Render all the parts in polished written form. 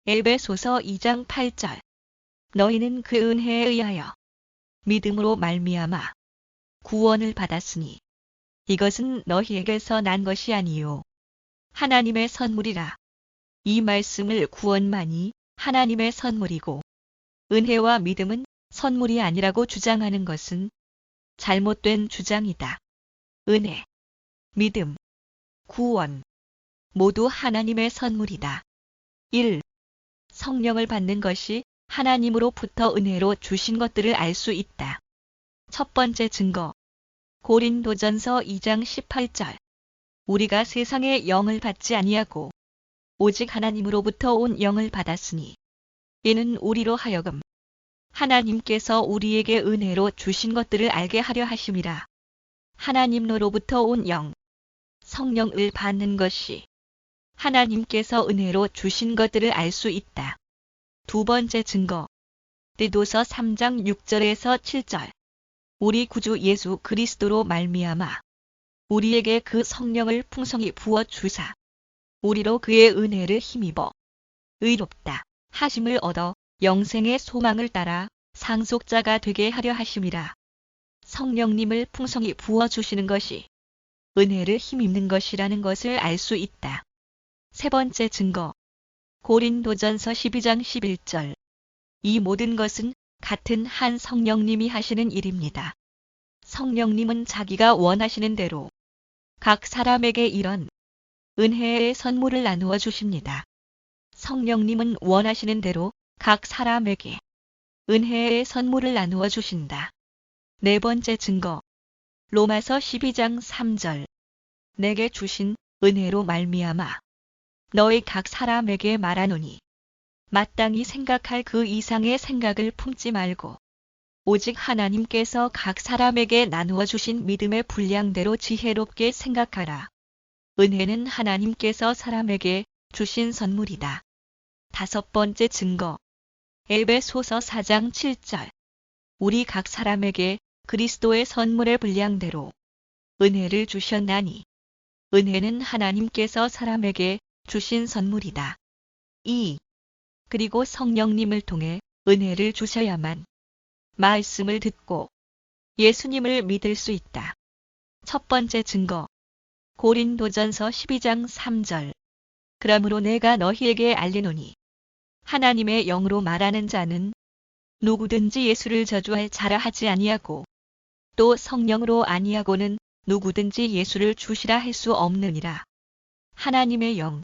에베소서 2장 8절. 너희는 그 은혜에 의하여 믿음으로 말미암아 구원을 받았으니 이것은 너희에게서 난 것이 아니요 하나님의 선물이라. 이 말씀을 구원만이 하나님의 선물이고 은혜와 믿음은 선물이 아니라고 주장하는 것은 잘못된 주장이다. 은혜, 믿음, 구원 모두 하나님의 선물이다. 1. 성령을 받는 것이 하나님으로부터 은혜로 주신 것들을 알 수 있다. 첫 번째 증거. 고린도전서 2장 18절. 우리가 세상의 영을 받지 아니하고 오직 하나님으로부터 온 영을 받았으니 이는 우리로 하여금 하나님께서 우리에게 은혜로 주신 것들을 알게 하려 하심이라. 하나님로부터 온 영, 성령을 받는 것이 하나님께서 은혜로 주신 것들을 알 수 있다. 두 번째 증거. 디도서 3장 6절에서 7절. 우리 구주 예수 그리스도로 말미암아 우리에게 그 성령을 풍성히 부어 주사 우리로 그의 은혜를 힘입어 의롭다 하심을 얻어 영생의 소망을 따라 상속자가 되게 하려 하심이라. 성령님을 풍성히 부어 주시는 것이 은혜를 힘입는 것이라는 것을 알 수 있다. 세 번째 증거. 고린도전서 12장 11절. 이 모든 것은 같은 한 성령님이 하시는 일입니다. 성령님은 자기가 원하시는 대로 각 사람에게 이런 은혜의 선물을 나누어 주십니다. 성령님은 원하시는 대로 각 사람에게 은혜의 선물을 나누어 주신다. 네 번째 증거. 로마서 12장 3절. 내게 주신 은혜로 말미암아 너희 각 사람에게 말하노니 마땅히 생각할 그 이상의 생각을 품지 말고 오직 하나님께서 각 사람에게 나누어 주신 믿음의 분량대로 지혜롭게 생각하라. 은혜는 하나님께서 사람에게 주신 선물이다. 다섯 번째 증거. 에베소서 4장 7절. 우리 각 사람에게 그리스도의 선물의 분량대로 은혜를 주셨나니 은혜는 하나님께서 사람에게 주신 선물이다. 2. 그리고 성령님을 통해 은혜를 주셔야만 말씀을 듣고 예수님을 믿을 수 있다. 첫 번째 증거. 고린도전서 12장 3절. 그러므로 내가 너희에게 알리노니 하나님의 영으로 말하는 자는 누구든지 예수를 저주할 자라 하지 아니하고 또 성령으로 아니하고는 누구든지 예수를 주시라 할 수 없느니라. 하나님의 영,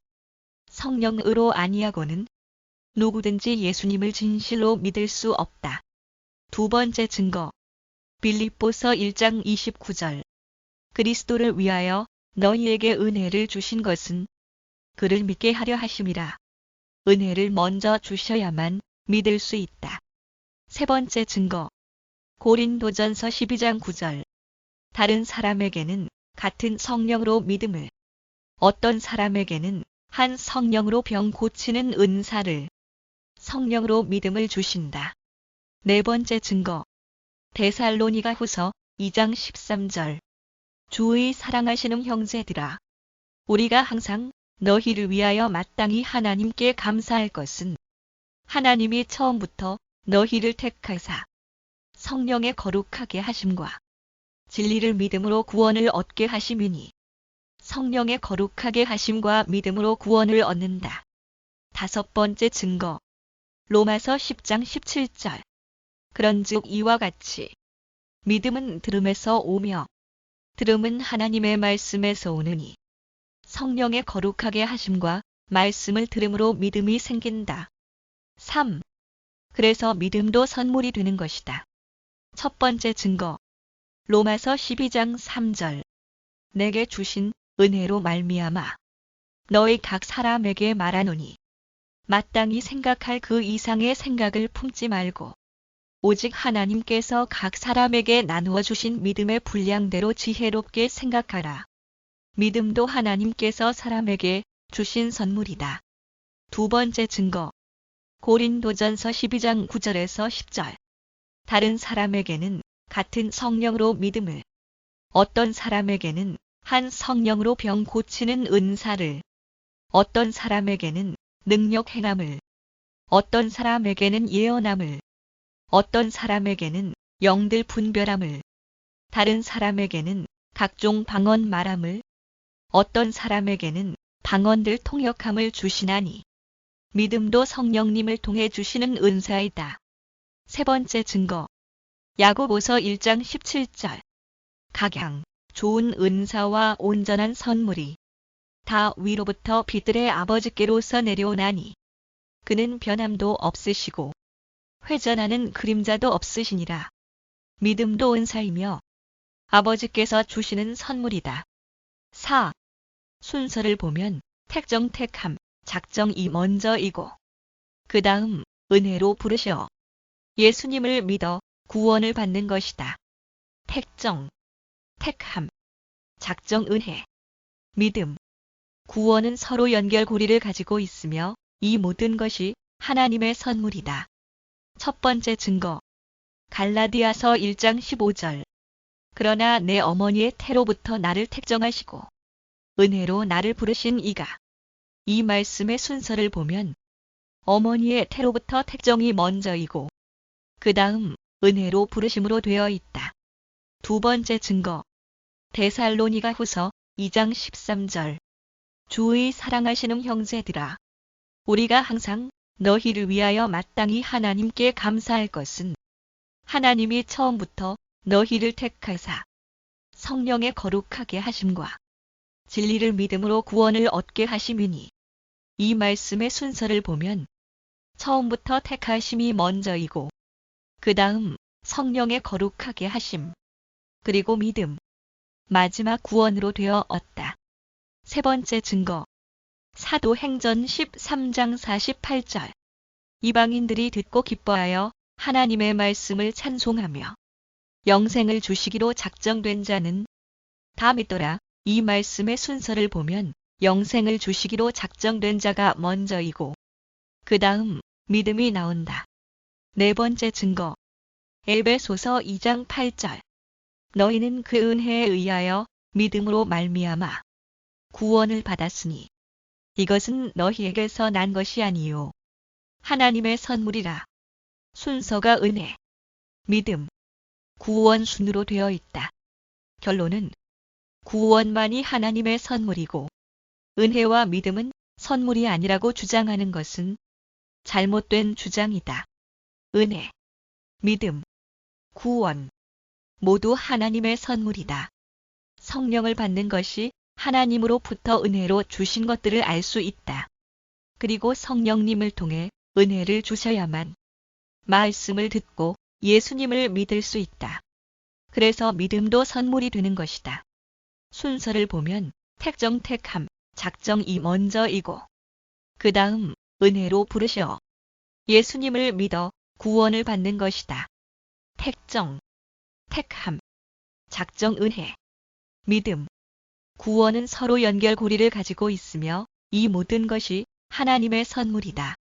성령으로 아니하고는 누구든지 예수님을 진실로 믿을 수 없다. 두 번째 증거. 빌립보서 1장 29절. 그리스도를 위하여 너희에게 은혜를 주신 것은 그를 믿게 하려 하심이라. 은혜를 먼저 주셔야만 믿을 수 있다. 세 번째 증거. 고린도전서 12장 9절. 다른 사람에게는 같은 성령으로 믿음을, 어떤 사람에게는 한 성령으로 병 고치는 은사를, 성령으로 믿음을 주신다. 네 번째 증거. 데살로니가 후서 2장 13절. 주의 사랑하시는 형제들아, 우리가 항상 너희를 위하여 마땅히 하나님께 감사할 것은 하나님이 처음부터 너희를 택하사 성령의 거룩하게 하심과 진리를 믿음으로 구원을 얻게 하심이니 성령의 거룩하게 하심과 믿음으로 구원을 얻는다. 다섯 번째 증거. 로마서 10장 17절. 그런즉 이와 같이 믿음은 들음에서 오며 들음은 하나님의 말씀에서 오느니 성령의 거룩하게 하심과 말씀을 들음으로 믿음이 생긴다. 3. 그래서 믿음도 선물이 되는 것이다. 첫 번째 증거. 로마서 12장 3절. 내게 주신 은혜로 말미암아 너희 각 사람에게 말하노니 마땅히 생각할 그 이상의 생각을 품지 말고 오직 하나님께서 각 사람에게 나누어 주신 믿음의 분량대로 지혜롭게 생각하라. 믿음도 하나님께서 사람에게 주신 선물이다. 두 번째 증거. 고린도전서 12장 9절에서 10절. 다른 사람에게는 같은 성령으로 믿음을, 어떤 사람에게는 한 성령으로 병 고치는 은사를, 어떤 사람에게는 능력 행함을, 어떤 사람에게는 예언함을, 어떤 사람에게는 영들 분별함을, 다른 사람에게는 각종 방언 말함을, 어떤 사람에게는 방언들 통역함을 주시나니 믿음도 성령님을 통해 주시는 은사이다. 세 번째 증거. 야고보서 1장 17절. 각양 좋은 은사와 온전한 선물이 다 위로부터 빛들의 아버지께로서 내려오나니 그는 변함도 없으시고 회전하는 그림자도 없으시니라. 믿음도 은사이며 아버지께서 주시는 선물이다. 4. 순서를 보면 택정 택함, 작정이 먼저이고 그 다음 은혜로 부르시어 예수님을 믿어 구원을 받는 것이다. 택정, 택함, 작정 은혜, 믿음, 구원은 서로 연결고리를 가지고 있으며 이 모든 것이 하나님의 선물이다. 첫 번째 증거. 갈라디아서 1장 15절. 그러나 내 어머니의 태로부터 나를 택정하시고 은혜로 나를 부르신 이가. 이 말씀의 순서를 보면 어머니의 태로부터 택정이 먼저이고 그 다음 은혜로 부르심으로 되어 있다. 두 번째 증거. 데살로니가 후서 2장 13절. 주의 사랑하시는 형제들아, 우리가 항상 너희를 위하여 마땅히 하나님께 감사할 것은 하나님이 처음부터 너희를 택하사 성령의 거룩하게 하심과 진리를 믿음으로 구원을 얻게 하심이니. 이 말씀의 순서를 보면 처음부터 택하심이 먼저이고 그 다음 성령의 거룩하게 하심, 그리고 믿음, 마지막 구원으로 되어 얻다. 세 번째 증거. 사도행전 13장 48절. 이방인들이 듣고 기뻐하여 하나님의 말씀을 찬송하며 영생을 주시기로 작정된 자는 다 믿더라. 이 말씀의 순서를 보면 영생을 주시기로 작정된 자가 먼저이고 그 다음 믿음이 나온다. 네 번째 증거. 에베소서 2장 8절. 너희는 그 은혜에 의하여 믿음으로 말미암아 구원을 받았으니 이것은 너희에게서 난 것이 아니요 하나님의 선물이라. 순서가 은혜, 믿음, 구원 순으로 되어 있다. 결론은 구원만이 하나님의 선물이고 은혜와 믿음은 선물이 아니라고 주장하는 것은 잘못된 주장이다. 은혜, 믿음, 구원 모두 하나님의 선물이다. 성령을 받는 것이 하나님으로부터 은혜로 주신 것들을 알 수 있다. 그리고 성령님을 통해 은혜를 주셔야만 말씀을 듣고 예수님을 믿을 수 있다. 그래서 믿음도 선물이 되는 것이다. 순서를 보면 택정 택함, 작정이 먼저이고 그 다음 은혜로 부르시어 예수님을 믿어 구원을 받는 것이다. 택정, 택함, 작정 은혜, 믿음, 구원은 서로 연결고리를 가지고 있으며 이 모든 것이 하나님의 선물이다.